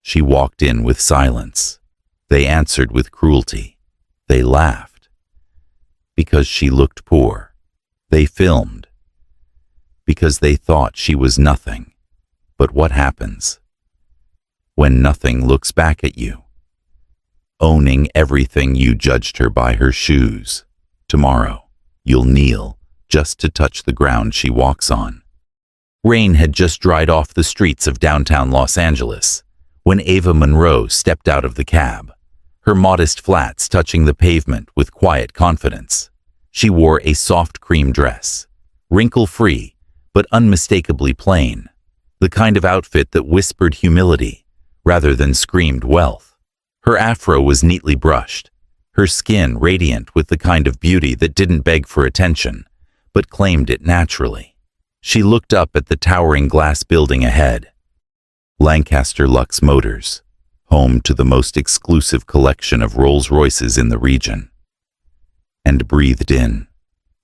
She walked in with silence. They answered with cruelty. They laughed. Because she looked poor. They filmed. Because they thought she was nothing. But what happens when nothing looks back at you? Owning everything, you judged her by her shoes. Tomorrow, you'll kneel just to touch the ground she walks on. Rain had just dried off the streets of downtown Los Angeles when Ava Monroe stepped out of the cab, her modest flats touching the pavement with quiet confidence. She wore a soft cream dress, wrinkle-free but unmistakably plain, the kind of outfit that whispered humility rather than screamed wealth. Her afro was neatly brushed, her skin radiant with the kind of beauty that didn't beg for attention, but claimed it naturally. She looked up at the towering glass building ahead. Lancaster Lux Motors, home to the most exclusive collection of Rolls-Royces in the region. And breathed in,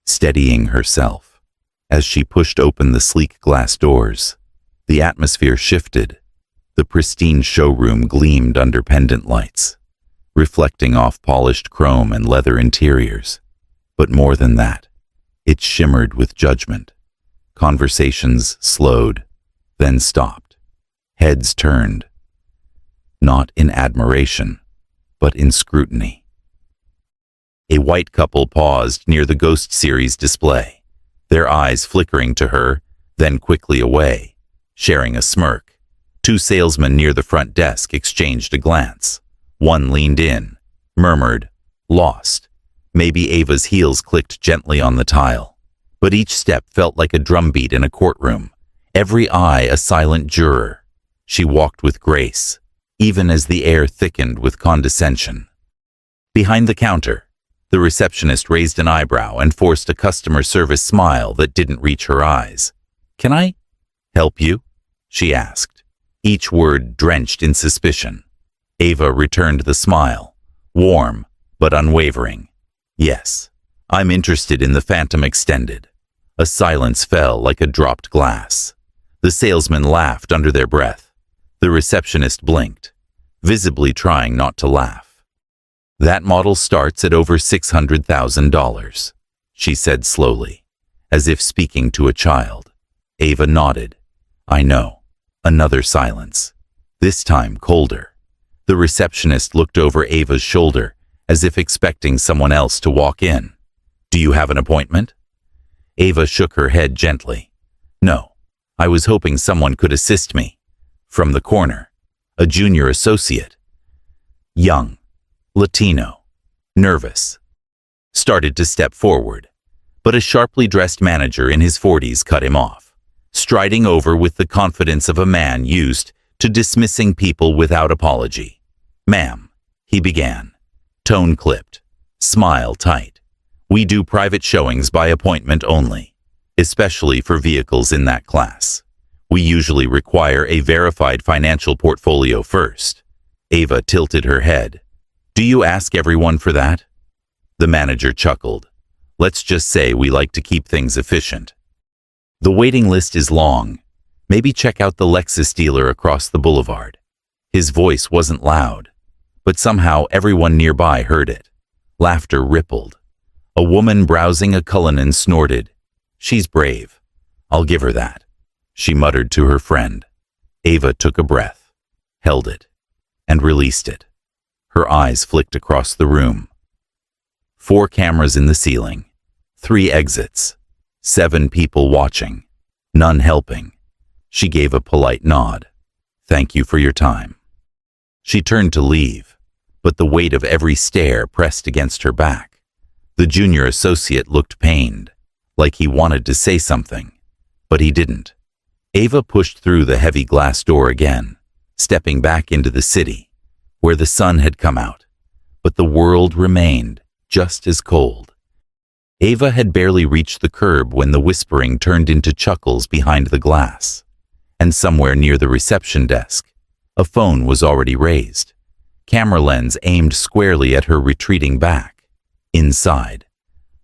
steadying herself. As she pushed open the sleek glass doors, the atmosphere shifted. The pristine showroom gleamed under pendant lights, reflecting off polished chrome and leather interiors. But more than that, it shimmered with judgment. Conversations slowed, then stopped. Heads turned, not in admiration, but in scrutiny. A white couple paused near the Ghost Series display, their eyes flickering to her, then quickly away, sharing a smirk. Two salesmen near the front desk exchanged a glance. One leaned in, murmured, "Lost." Maybe Ava's heels clicked gently on the tile, but each step felt like a drumbeat in a courtroom, every eye a silent juror. She walked with grace, even as the air thickened with condescension. Behind the counter, the receptionist raised an eyebrow and forced a customer service smile that didn't reach her eyes. "Can I help you?" she asked, each word drenched in suspicion. Ava returned the smile, warm but unwavering. "Yes, I'm interested in the Phantom Extended." A silence fell like a dropped glass. The salesmen laughed under their breath. The receptionist blinked, visibly trying not to laugh. "That model starts at over $600,000, she said slowly, as if speaking to a child. Ava nodded. "I know." Another silence, this time colder. The receptionist looked over Ava's shoulder, as if expecting someone else to walk in. "Do you have an appointment?" Ava shook her head gently. "No, I was hoping someone could assist me." From the corner, a junior associate, young, Latino, nervous, started to step forward, but a sharply dressed manager in his 40s cut him off, striding over with the confidence of a man used to dismissing people without apology. "Ma'am," he began, tone clipped, smile tight. "We do private showings by appointment only, especially for vehicles in that class. We usually require a verified financial portfolio first." Ava tilted her head. "Do you ask everyone for that?" The manager chuckled. "Let's just say we like to keep things efficient. The waiting list is long. Maybe check out the Lexus dealer across the boulevard." His voice wasn't loud, but somehow everyone nearby heard it. Laughter rippled. A woman browsing a Cullinan snorted. "She's brave. I'll give her that," she muttered to her friend. Ava took a breath, held it, and released it. Her eyes flicked across the room. 4 cameras in the ceiling, 3 exits, 7 people watching, none helping. She gave a polite nod. "Thank you for your time." She turned to leave, but the weight of every stare pressed against her back. The junior associate looked pained, like he wanted to say something, but he didn't. Ava pushed through the heavy glass door again, stepping back into the city, where the sun had come out, but the world remained just as cold. Ava had barely reached the curb when the whispering turned into chuckles behind the glass, and somewhere near the reception desk, a phone was already raised, camera lens aimed squarely at her retreating back. Inside,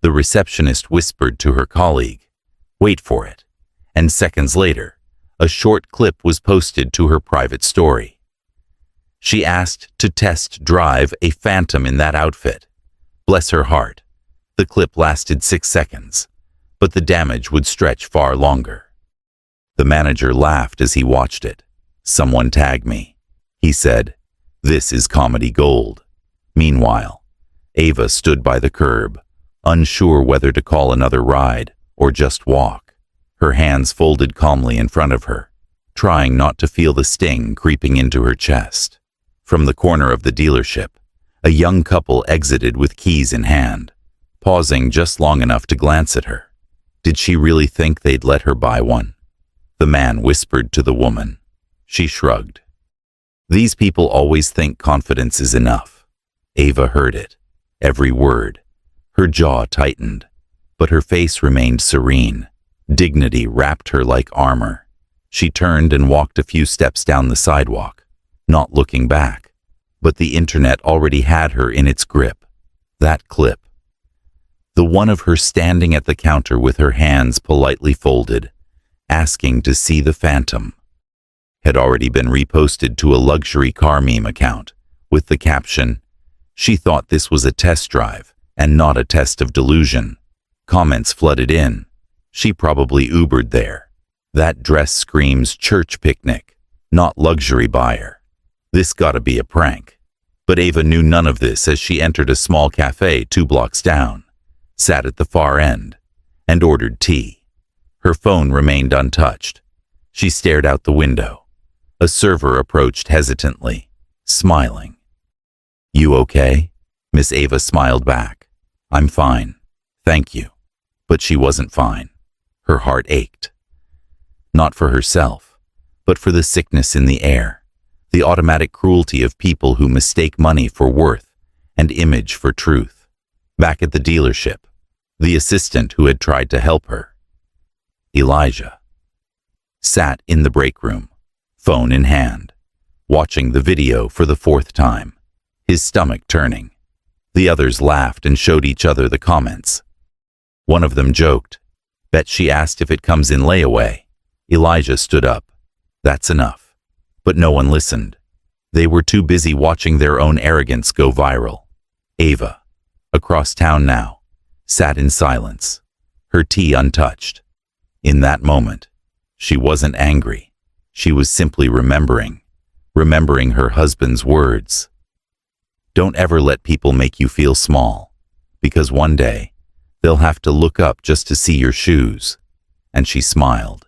the receptionist whispered to her colleague, "Wait for it," and seconds later, a short clip was posted to her private story. She asked to test drive a Phantom in that outfit. Bless her heart. The clip lasted 6 seconds, but the damage would stretch far longer. The manager laughed as he watched it. Someone tag me, he said. This is comedy gold. Meanwhile, Ava stood by the curb, unsure whether to call another ride or just walk, her hands folded calmly in front of her, trying not to feel the sting creeping into her chest. From the corner of the dealership, a young couple exited with keys in hand, pausing just long enough to glance at her. Did she really think they'd let her buy one? The man whispered to the woman. She shrugged. These people always think confidence is enough. Ava heard it, every word. Her jaw tightened, but her face remained serene. Dignity wrapped her like armor. She turned and walked a few steps down the sidewalk, not looking back. But the internet already had her in its grip. That clip, the one of her standing at the counter with her hands politely folded, asking to see the Phantom, had already been reposted to a luxury car meme account with the caption, "She thought this was a test drive and not a test of delusion." Comments flooded in. She probably Ubered there. That dress screams church picnic, not luxury buyer. This gotta be a prank. But Ava knew none of this as she entered a small cafe 2 blocks down, sat at the far end, and ordered tea. Her phone remained untouched. She stared out the window. A server approached hesitantly, smiling. "You okay?" Miss Ava smiled back. "I'm fine, thank you." But she wasn't fine. Her heart ached. Not for herself, but for the sickness in the air. The automatic cruelty of people who mistake money for worth and image for truth. Back at the dealership, the assistant who had tried to help her, Elijah, sat in the break room, phone in hand, watching the video for the 4th time, his stomach turning. The others laughed and showed each other the comments. One of them joked, "Bet she asked if it comes in layaway." Elijah stood up. "That's enough." But no one listened. They were too busy watching their own arrogance go viral. Ava, across town now, sat in silence, her tea untouched. In that moment, she wasn't angry. She was simply remembering her husband's words. Don't ever let people make you feel small, because one day, they'll have to look up just to see your shoes. And she smiled.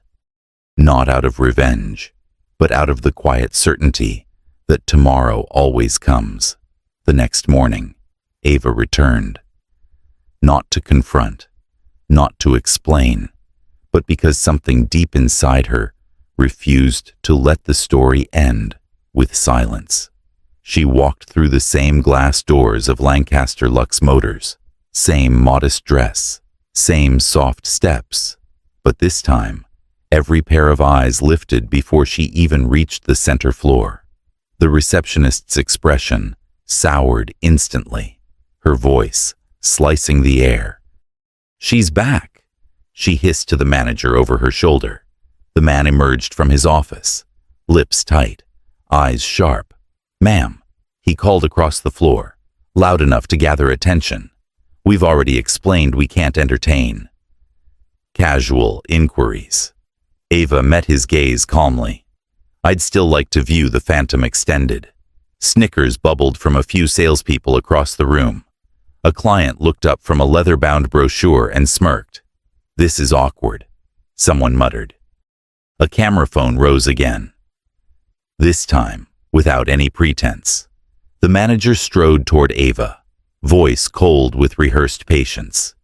Not out of revenge, but out of the quiet certainty that tomorrow always comes. The next morning, Ava returned. Not to confront, not to explain, but because something deep inside her refused to let the story end with silence. She walked through the same glass doors of Lancaster Lux Motors, same modest dress, same soft steps, but this time, every pair of eyes lifted before she even reached the center floor. The receptionist's expression soured instantly, her voice slicing the air. "She's back," she hissed to the manager over her shoulder. The man emerged from his office, lips tight, eyes sharp. "Ma'am," he called across the floor, loud enough to gather attention. "We've already explained we can't entertain casual inquiries." Ava met his gaze calmly. "I'd still like to view the Phantom extended." Snickers bubbled from a few salespeople across the room. A client looked up from a leather-bound brochure and smirked. "This is awkward," someone muttered. A camera phone rose again. This time, without any pretense. The manager strode toward Ava, voice cold with rehearsed patience.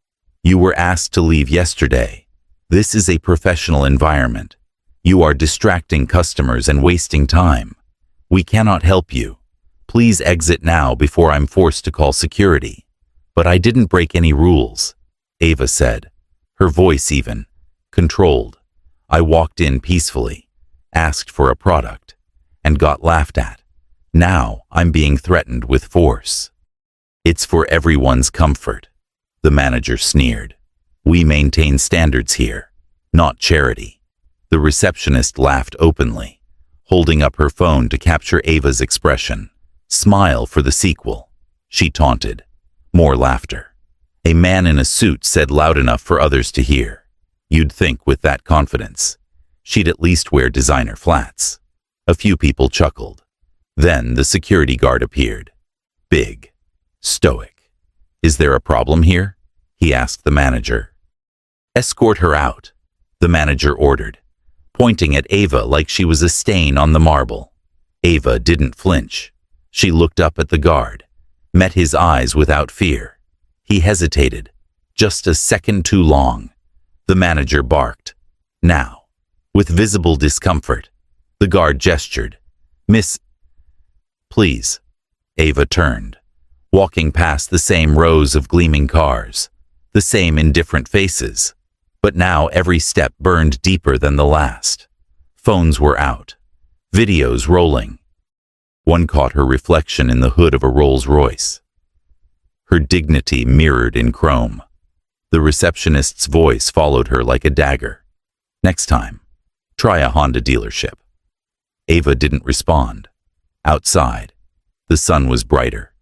"You were asked to leave yesterday. This is a professional environment. You are distracting customers and wasting time. We cannot help you. Please exit now before I'm forced to call security." "But I didn't break any rules," Ava said, her voice even, controlled. "I walked in peacefully, asked for a product, and got laughed at. Now I'm being threatened with force." "It's for everyone's comfort," the manager sneered. "We maintain standards here, not charity." The receptionist laughed openly, holding up her phone to capture Ava's expression. "Smile for the sequel," she taunted. More laughter. A man in a suit said loud enough for others to hear. You'd think with that confidence, she'd at least wear designer flats. A few people chuckled. Then the security guard appeared. Big. Stoic. "Is there a problem here?" he asked the manager. "Escort her out," the manager ordered, pointing at Ava like she was a stain on the marble. Ava didn't flinch. She looked up at the guard, met his eyes without fear. He hesitated, just a second too long. The manager barked. "Now." With visible discomfort, the guard gestured. "Miss..." "Please." Ava turned, walking past the same rows of gleaming cars, the same indifferent faces. But now every step burned deeper than the last. Phones were out, videos rolling. One caught her reflection in the hood of a Rolls-Royce. Her dignity mirrored in chrome. The receptionist's voice followed her like a dagger. "Next time, try a Honda dealership." Ava didn't respond. Outside, the sun was brighter,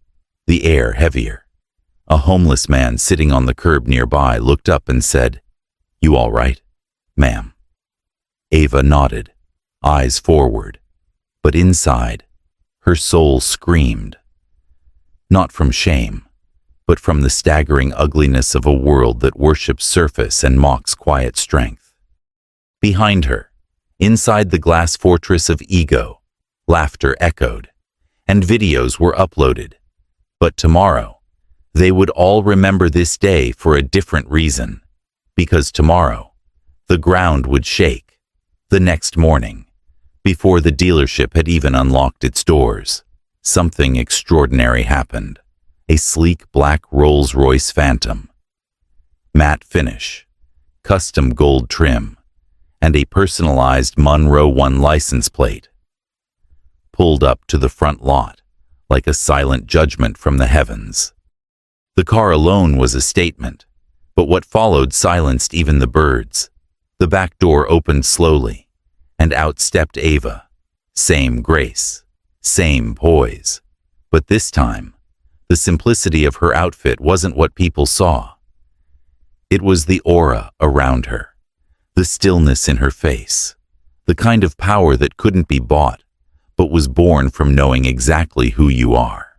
the air heavier. A homeless man sitting on the curb nearby looked up and said, "You all right, ma'am?" Ava nodded, eyes forward, but inside, her soul screamed. Not from shame, but from the staggering ugliness of a world that worships surface and mocks quiet strength. Behind her, inside the glass fortress of ego, laughter echoed, and videos were uploaded. But tomorrow, they would all remember this day for a different reason. Because tomorrow, the ground would shake. The next morning, before the dealership had even unlocked its doors, something extraordinary happened. A sleek black Rolls-Royce Phantom. Matte finish, custom gold trim, and a personalized Monroe 1 license plate. Pulled up to the front lot, like a silent judgment from the heavens. The car alone was a statement, but what followed silenced even the birds. The back door opened slowly, and out stepped Ava. Same grace, same poise. But this time, the simplicity of her outfit wasn't what people saw. It was the aura around her, the stillness in her face, the kind of power that couldn't be bought, but was born from knowing exactly who you are.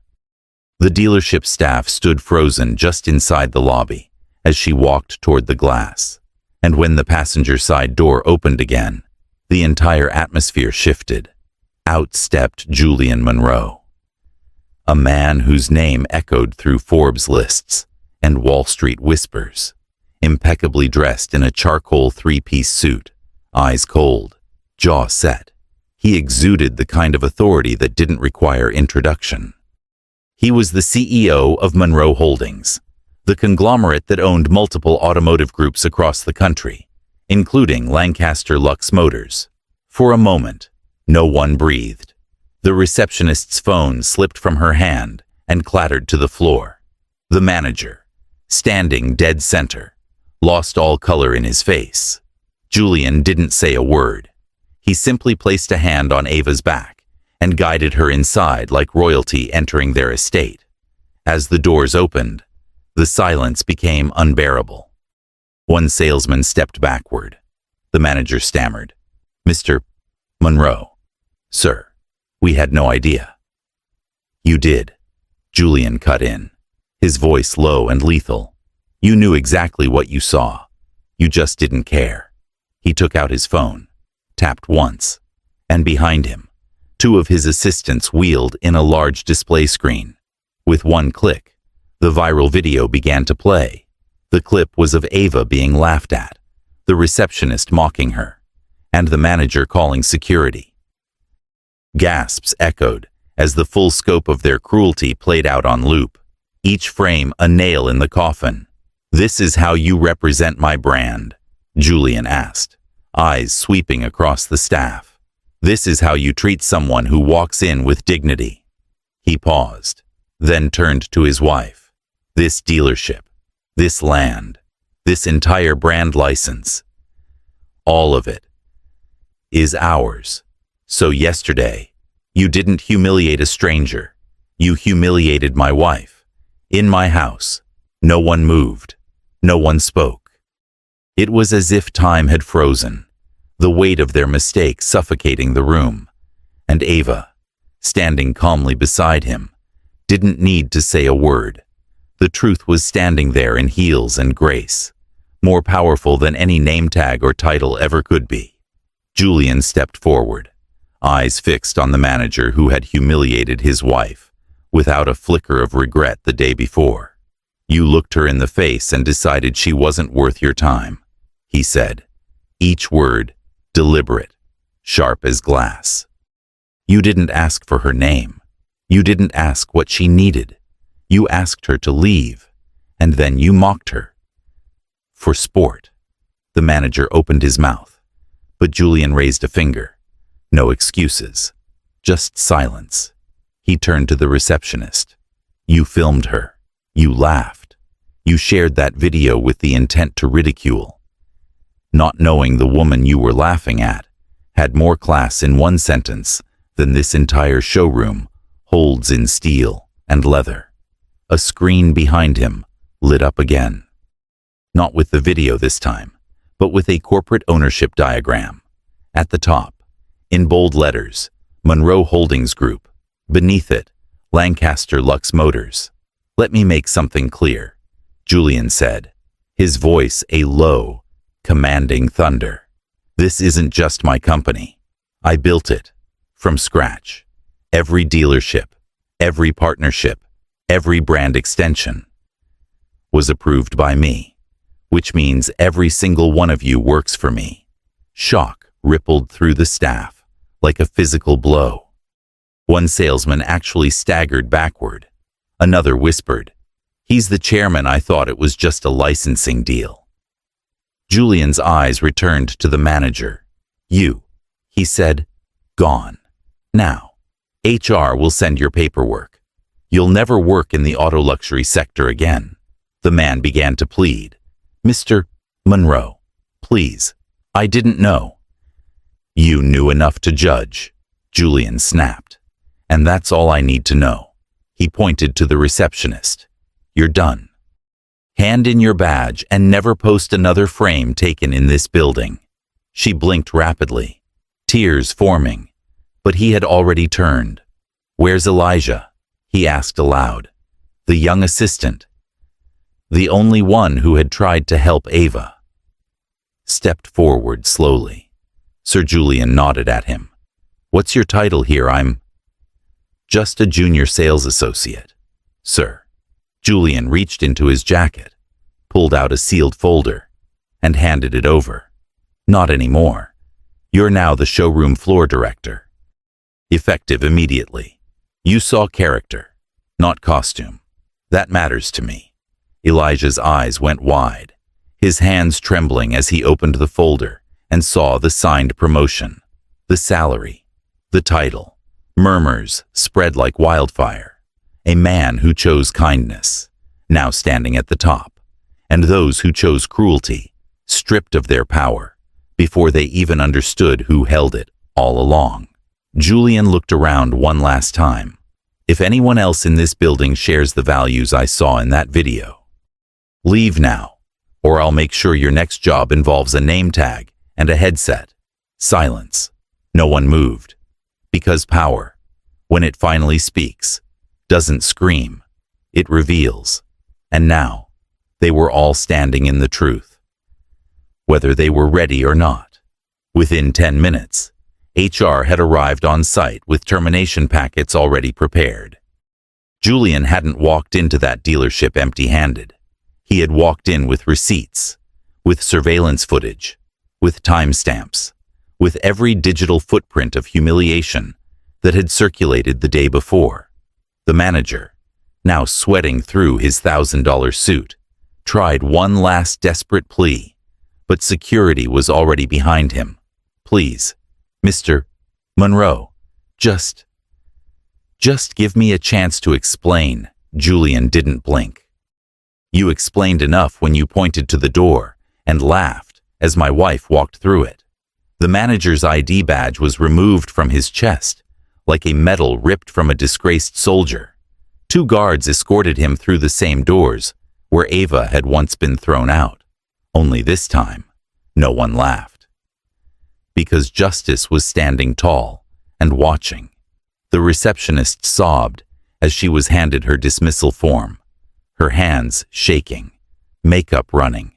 The dealership staff stood frozen just inside the lobby as she walked toward the glass, and when the passenger side door opened again, the entire atmosphere shifted. Out stepped Julian Monroe. A man whose name echoed through Forbes lists and Wall Street whispers, impeccably dressed in a charcoal three-piece suit, eyes cold, jaw set. He exuded the kind of authority that didn't require introduction. He was the CEO of Monroe Holdings, the conglomerate that owned multiple automotive groups across the country, including Lancaster Lux Motors. For a moment, no one breathed. The receptionist's phone slipped from her hand and clattered to the floor. The manager, standing dead center, lost all color in his face. Julian didn't say a word. He simply placed a hand on Ava's back and guided her inside like royalty entering their estate. As the doors opened, the silence became unbearable. One salesman stepped backward. The manager stammered, "Mr. Monroe, sir. We had no idea." "You did," Julian cut in, his voice low and lethal. "You knew exactly what you saw. You just didn't care." He took out his phone, tapped once, and behind him, two of his assistants wheeled in a large display screen. With one click, the viral video began to play. The clip was of Ava being laughed at, the receptionist mocking her, and the manager calling security. Gasps echoed as the full scope of their cruelty played out on loop, each frame a nail in the coffin. "This is how you represent my brand?" Julian asked, eyes sweeping across the staff. "This is how you treat someone who walks in with dignity?" He paused, then turned to his wife. "This dealership, this land, this entire brand license, all of it is ours. So yesterday, you didn't humiliate a stranger. You humiliated my wife. In my house. No one moved. No one spoke. It was as if time had frozen, the weight of their mistake suffocating the room. And Ava, standing calmly beside him, didn't need to say a word. The truth was standing there in heels and grace, more powerful than any name tag or title ever could be. Julian stepped forward, eyes fixed on the manager who had humiliated his wife, without a flicker of regret the day before. You looked her in the face and decided she wasn't worth your time, he said, each word deliberate, sharp as glass. You didn't ask for her name. You didn't ask what she needed. You asked her to leave, and then you mocked her. For sport. The manager opened his mouth, but Julian raised a finger. No excuses, just silence. He turned to the receptionist. You filmed her. You laughed. You shared that video with the intent to ridicule. Not knowing the woman you were laughing at had more class in one sentence than this entire showroom holds in steel and leather. A screen behind him lit up again. Not with the video this time, but with a corporate ownership diagram. At the top, in bold letters, Monroe Holdings Group. Beneath it, Lancaster Lux Motors. Let me make something clear, Julian said, his voice a low, commanding thunder. This isn't just my company. I built it, from scratch. Every dealership, every partnership, every brand extension was approved by me, which means every single one of you works for me. Shock rippled through the staff, like a physical blow. One salesman actually staggered backward. Another whispered, "He's the chairman. I thought it was just a licensing deal." Julian's eyes returned to the manager. "You," he said, "gone. Now, HR will send your paperwork. You'll never work in the auto luxury sector again." The man began to plead. "Mr. Monroe, please, I didn't know." "You knew enough to judge," Julian snapped. "And that's all I need to know." He pointed to the receptionist. "You're done. Hand in your badge and never post another frame taken in this building." She blinked rapidly, tears forming, but he had already turned. "Where's Elijah?" he asked aloud. "The young assistant. The only one who had tried to help Ava." Stepped forward slowly. Sir Julian nodded at him. "What's your title here?" "I'm just a junior sales associate, sir." Julian reached into his jacket, pulled out a sealed folder, and handed it over. "Not anymore. You're now the showroom floor director. Effective immediately. You saw character, not costume. That matters to me." Elijah's eyes went wide, his hands trembling as he opened the folder and saw the signed promotion, the salary, the title. Murmurs spread like wildfire. A man who chose kindness, now standing at the top, and those who chose cruelty, stripped of their power, before they even understood who held it all along. Julian looked around one last time. If anyone else in this building shares the values I saw in that video, leave now, or I'll make sure your next job involves a name tag and a headset. Silence. No one moved. Because power, when it finally speaks, doesn't scream, it reveals. And now, they were all standing in the truth, whether they were ready or not. Within 10 minutes, HR had arrived on site with termination packets already prepared. Julian hadn't walked into that dealership empty-handed. He had walked in with receipts, with surveillance footage, with timestamps, with every digital footprint of humiliation that had circulated the day before. The manager, now sweating through his $1,000 suit, tried one last desperate plea, but security was already behind him. "Please, Mr. Monroe, just give me a chance to explain." Julian didn't blink. "You explained enough when you pointed to the door and laughed as my wife walked through it. The manager's ID badge was removed from his chest, like a medal ripped from a disgraced soldier. 2 guards escorted him through the same doors where Ava had once been thrown out. Only this time, no one laughed. Because justice was standing tall and watching. The receptionist sobbed as she was handed her dismissal form, her hands shaking, makeup running.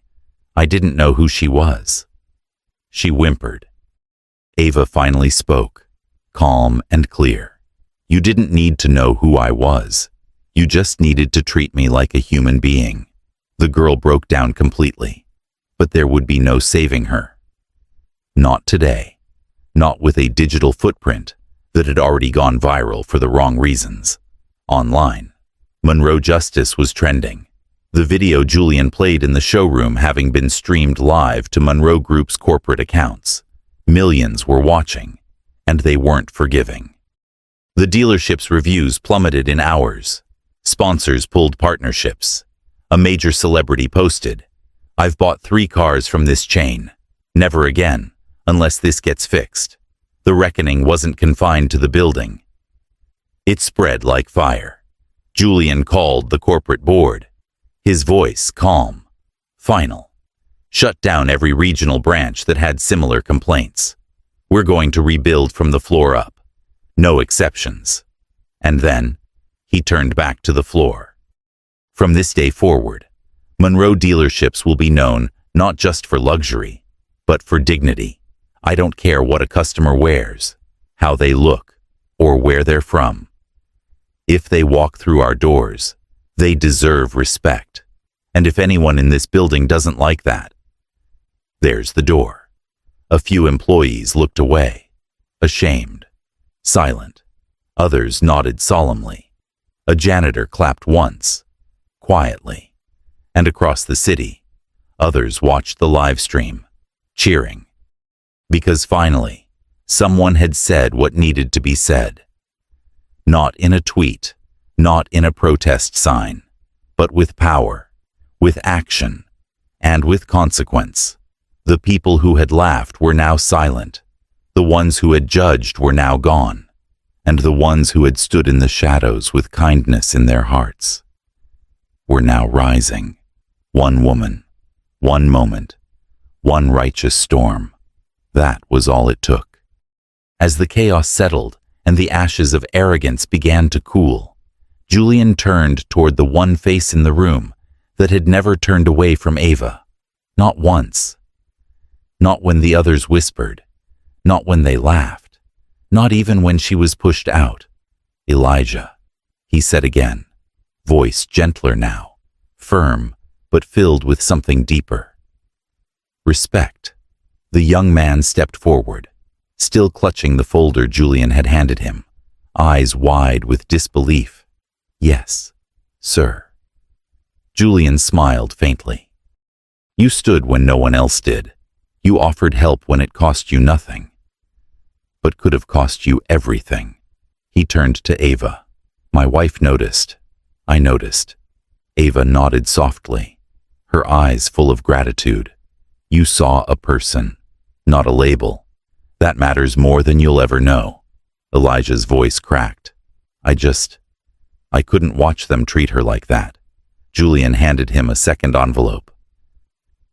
I didn't know who she was. She whimpered. Ava finally spoke, calm and clear. You didn't need to know who I was. You just needed to treat me like a human being. The girl broke down completely, but there would be no saving her. Not today. Not with a digital footprint that had already gone viral for the wrong reasons. Online, Monroe Justice was trending. The video Julian played in the showroom having been streamed live to Monroe Group's corporate accounts. Millions were watching, and they weren't forgiving. The dealership's reviews plummeted in hours. Sponsors pulled partnerships. A major celebrity posted, "I've bought 3 cars from this chain. Never again, unless this gets fixed." The reckoning wasn't confined to the building. It spread like fire. Julian called the corporate board. His voice calm, final. Shut down every regional branch that had similar complaints. We're going to rebuild from the floor up. No exceptions. And then, he turned back to the floor. From this day forward, Monroe dealerships will be known not just for luxury, but for dignity. I don't care what a customer wears, how they look, or where they're from. If they walk through our doors, they deserve respect. And if anyone in this building doesn't like that, there's the door. A few employees looked away, ashamed, silent. Others nodded solemnly. A janitor clapped once, quietly. And across the city, others watched the live stream, cheering. Because finally, someone had said what needed to be said. Not in a tweet, not in a protest sign, but with power, with action, and with consequence. The people who had laughed were now silent. The ones who had judged were now gone, and the ones who had stood in the shadows with kindness in their hearts were now rising. One woman, one moment, one righteous storm. That was all it took. As the chaos settled and the ashes of arrogance began to cool, Julian turned toward the one face in the room that had never turned away from Ava. Not once. Not when the others whispered. Not when they laughed. Not even when she was pushed out. Elijah, he said again, voice gentler now, firm, but filled with something deeper. Respect. The young man stepped forward, still clutching the folder Julian had handed him, eyes wide with disbelief. Yes, sir. Julian smiled faintly. You stood when no one else did. You offered help when it cost you nothing, but could have cost you everything. He turned to Ava. My wife noticed. I noticed. Ava nodded softly, her eyes full of gratitude. You saw a person, not a label. That matters more than you'll ever know. Elijah's voice cracked. I couldn't watch them treat her like that. Julian handed him a second envelope.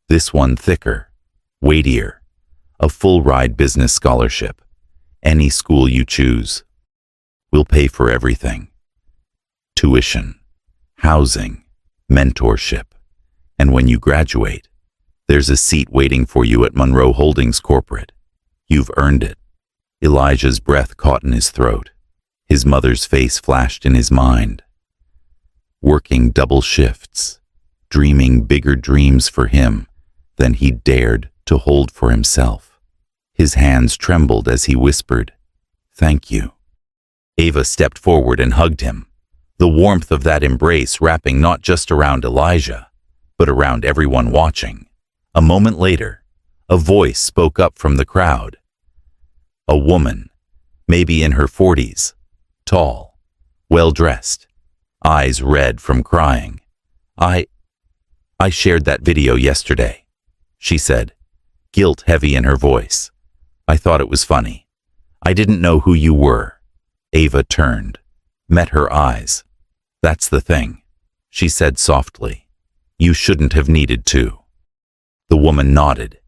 This one thicker, weightier, a full-ride business scholarship. Any school you choose. We'll pay for everything. Tuition, housing, mentorship. And when you graduate, there's a seat waiting for you at Monroe Holdings Corporate. You've earned it. Elijah's breath caught in his throat. His mother's face flashed in his mind. Working double shifts, dreaming bigger dreams for him than he dared to hold for himself. His hands trembled as he whispered, "Thank you." Ava stepped forward and hugged him, the warmth of that embrace wrapping not just around Elijah, but around everyone watching. A moment later, a voice spoke up from the crowd. A woman, maybe in her 40s, tall, well-dressed, eyes red from crying. I shared that video yesterday, she said, guilt heavy in her voice. I thought it was funny. I didn't know who you were. Ava turned, met her eyes. That's the thing, she said softly. You shouldn't have needed to. The woman nodded,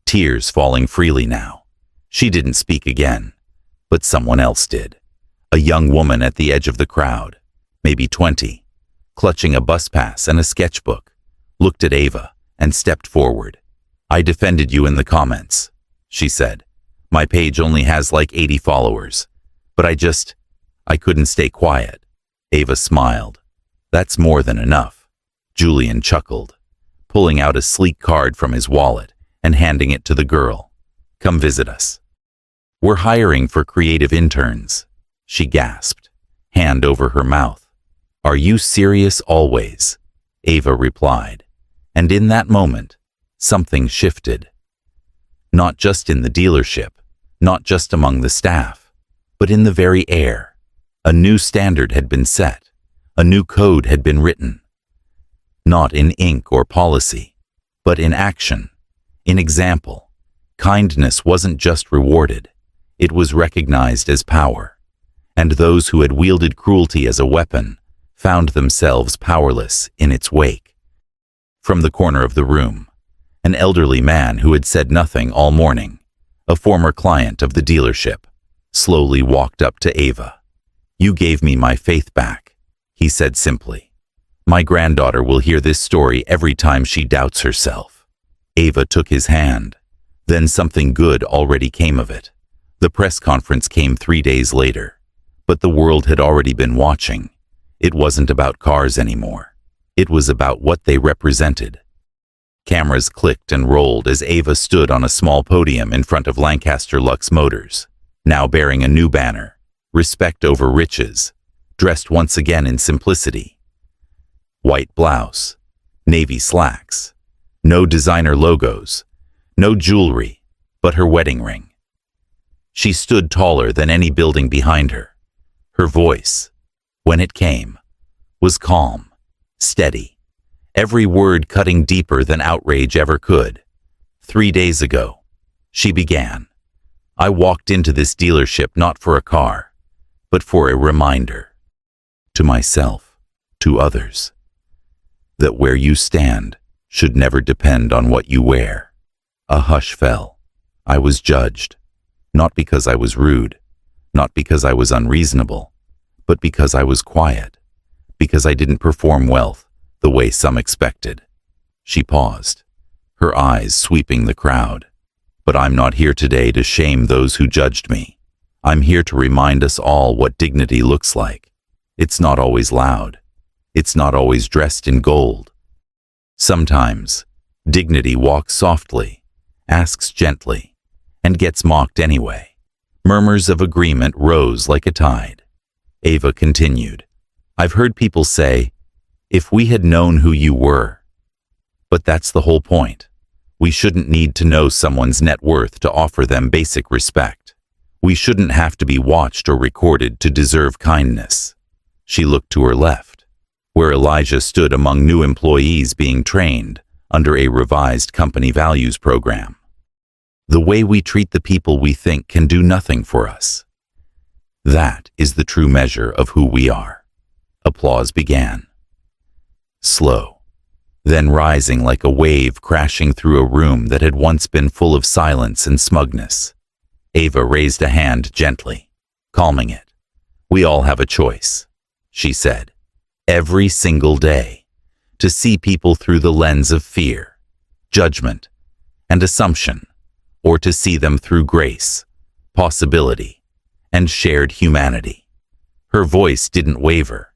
tears falling freely now. She didn't speak again, but someone else did. A young woman at the edge of the crowd, maybe 20, clutching a bus pass and a sketchbook, looked at Ava and stepped forward. I defended you in the comments, she said. My page only has like 80 followers, but I couldn't stay quiet. Ava smiled. That's more than enough. Julian chuckled, pulling out a sleek card from his wallet and handing it to the girl. Come visit us. We're hiring for creative interns, she gasped, hand over her mouth. Are you serious always? Ava replied. And in that moment, something shifted. Not just in the dealership, not just among the staff, but in the very air. A new standard had been set. A new code had been written. Not in ink or policy, but in action, in example. Kindness wasn't just rewarded, it was recognized as power. And those who had wielded cruelty as a weapon found themselves powerless in its wake. From the corner of the room, an elderly man who had said nothing all morning, a former client of the dealership, slowly walked up to Ava. You gave me my faith back, he said simply. My granddaughter will hear this story every time she doubts herself. Ava took his hand. Then something good already came of it. The press conference came 3 days later, but the world had already been watching. It wasn't about cars anymore. It was about what they represented. Cameras clicked and rolled as Ava stood on a small podium in front of Lancaster Lux Motors, now bearing a new banner, Respect Over Riches, dressed once again in simplicity. White blouse, navy slacks, no designer logos, no jewelry, but her wedding ring. She stood taller than any building behind her. Her voice, when it came, was calm, steady, every word cutting deeper than outrage ever could. 3 days ago, she began. I walked into this dealership not for a car, but for a reminder. To myself, to others, that where you stand should never depend on what you wear. A hush fell. I was judged, not because I was rude, not because I was unreasonable, but because I was quiet, because I didn't perform wealth the way some expected. She paused, her eyes sweeping the crowd. But I'm not here today to shame those who judged me. I'm here to remind us all what dignity looks like. It's not always loud. It's not always dressed in gold. Sometimes, dignity walks softly, asks gently, and gets mocked anyway. Murmurs of agreement rose like a tide. Ava continued. I've heard people say, if we had known who you were. But that's the whole point. We shouldn't need to know someone's net worth to offer them basic respect. We shouldn't have to be watched or recorded to deserve kindness. She looked to her left, where Elijah stood among new employees being trained under a revised company values program. The way we treat the people we think can do nothing for us. That is the true measure of who we are. Applause began. Slow, then rising like a wave crashing through a room that had once been full of silence and smugness. Ava raised a hand gently, calming it. We all have a choice, she said, every single day, to see people through the lens of fear, judgment, and assumption, or to see them through grace, possibility, and shared humanity. Her voice didn't waver.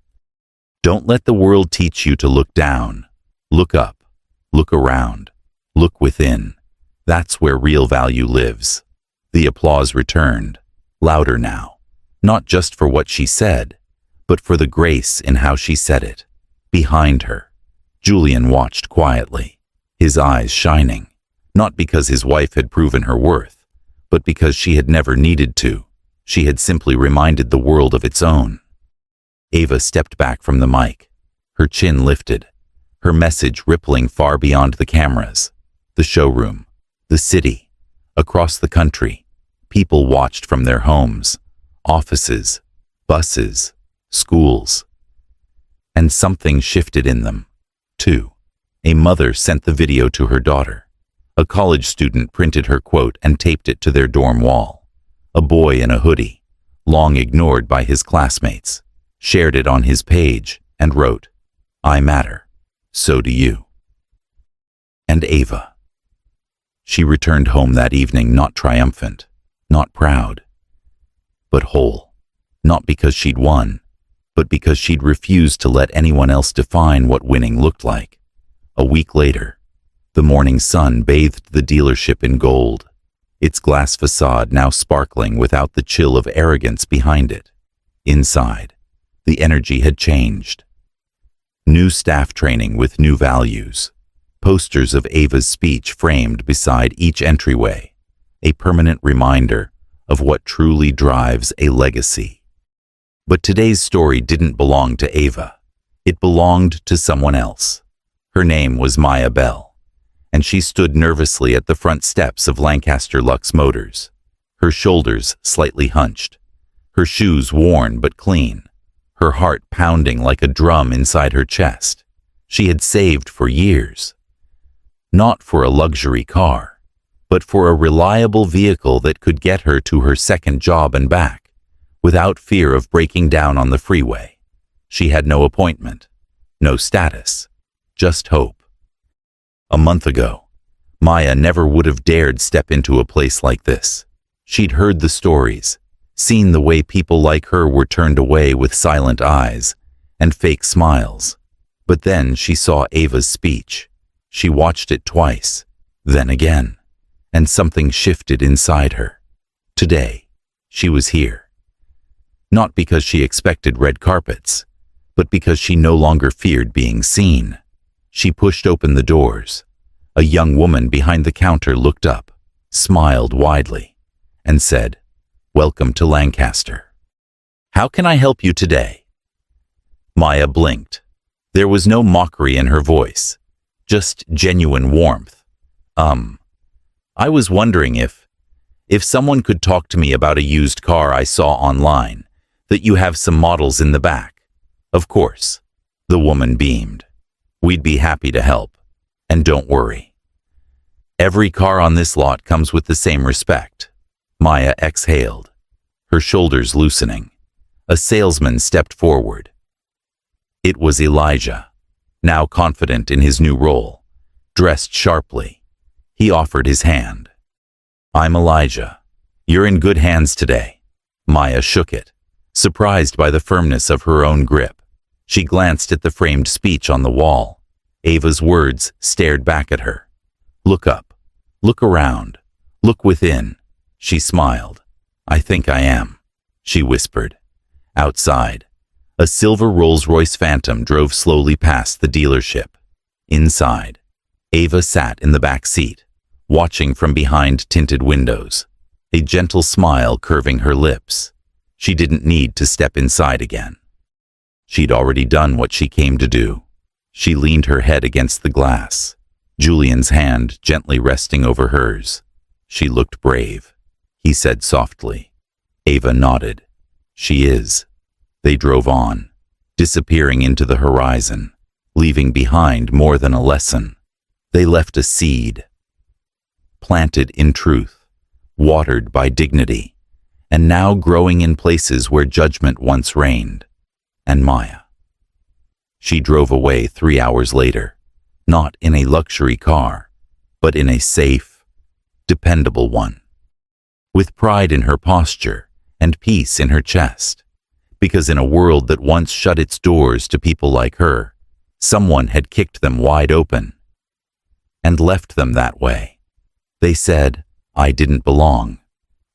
Don't let the world teach you to look down. Look up, look around, look within. That's where real value lives. The applause returned, louder now, not just for what she said, but for the grace in how she said it. Behind her, Julian watched quietly, his eyes shining, not because his wife had proven her worth, but because she had never needed to. She had simply reminded the world of its own. Ava stepped back from the mic, her chin lifted, her message rippling far beyond the cameras, the showroom, the city, across the country, people watched from their homes, offices, buses, schools. And something shifted in them, too. A mother sent the video to her daughter. A college student printed her quote and taped it to their dorm wall. A boy in a hoodie, long ignored by his classmates, shared it on his page and wrote, "I matter. So do you." And Ava. She returned home that evening not triumphant, not proud, but whole. Not because she'd won, but because she'd refused to let anyone else define what winning looked like. A week later, the morning sun bathed the dealership in gold, its glass facade now sparkling without the chill of arrogance behind it. Inside, the energy had changed. New staff training with new values, posters of Ava's speech framed beside each entryway, a permanent reminder of what truly drives a legacy. But today's story didn't belong to Ava. It belonged to someone else. Her name was Maya Bell, and she stood nervously at the front steps of Lancaster Lux Motors, her shoulders slightly hunched, her shoes worn but clean, her heart pounding like a drum inside her chest. She had saved for years. Not for a luxury car, but for a reliable vehicle that could get her to her second job and back, without fear of breaking down on the freeway. She had no appointment, no status, just hope. A month ago, Maya never would have dared step into a place like this. She'd heard the stories, seen the way people like her were turned away with silent eyes and fake smiles. But then she saw Ava's speech. She watched it twice, then again, and something shifted inside her. Today, she was here. Not because she expected red carpets, but because she no longer feared being seen. She pushed open the doors. A young woman behind the counter looked up, smiled widely, and said, "Welcome to Lancaster. How can I help you today?" Maya blinked. There was no mockery in her voice, just genuine warmth. I was wondering if someone could talk to me about a used car I saw online, that you have some models in the back." "Of course," the woman beamed. "We'd be happy to help. And don't worry. Every car on this lot comes with the same respect." Maya exhaled, her shoulders loosening. A salesman stepped forward. It was Elijah, now confident in his new role, dressed sharply. He offered his hand. "I'm Elijah. You're in good hands today." Maya shook it, surprised by the firmness of her own grip. She glanced at the framed speech on the wall. Ava's words stared back at her. "Look up. Look around. Look within." She smiled. "I think I am," she whispered. Outside, a silver Rolls-Royce Phantom drove slowly past the dealership. Inside, Ava sat in the back seat, watching from behind tinted windows, a gentle smile curving her lips. She didn't need to step inside again. She'd already done what she came to do. She leaned her head against the glass, Julian's hand gently resting over hers. She looked brave. He said softly. Ava nodded. "She is." They drove on, disappearing into the horizon, leaving behind more than a lesson. They left a seed, planted in truth, watered by dignity, and now growing in places where judgment once reigned. And Maya. She drove away 3 hours later, not in a luxury car, but in a safe, dependable one, with pride in her posture and peace in her chest. Because in a world that once shut its doors to people like her, someone had kicked them wide open and left them that way. They said I didn't belong,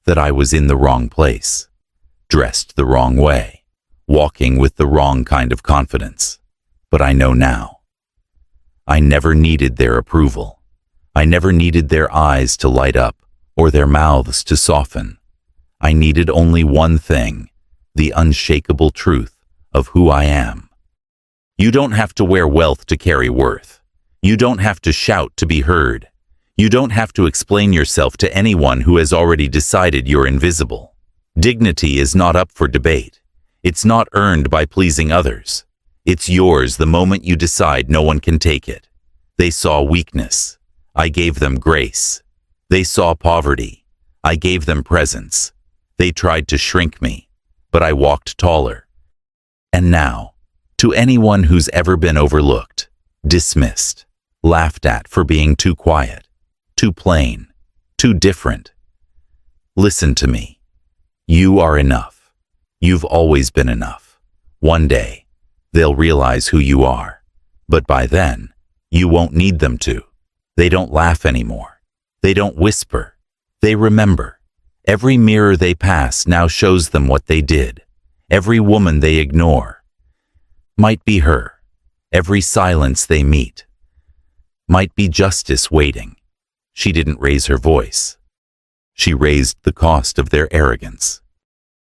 that I was in the wrong place, dressed the wrong way, walking with the wrong kind of confidence. But I know now. I never needed their approval. I never needed their eyes to light up or their mouths to soften. I needed only one thing, the unshakable truth of who I am. You don't have to wear wealth to carry worth. You don't have to shout to be heard. You don't have to explain yourself to anyone who has already decided you're invisible. Dignity is not up for debate. It's not earned by pleasing others. It's yours the moment you decide no one can take it. They saw weakness. I gave them grace. They saw poverty. I gave them presence. They tried to shrink me, but I walked taller. And now, to anyone who's ever been overlooked, dismissed, laughed at for being too quiet, too plain, too different, listen to me. You are enough. You've always been enough. One day, they'll realize who you are. But by then, you won't need them to. They don't laugh anymore. They don't whisper. They remember. Every mirror they pass now shows them what they did. Every woman they ignore might be her. Every silence they meet might be justice waiting. She didn't raise her voice. She raised the cost of their arrogance.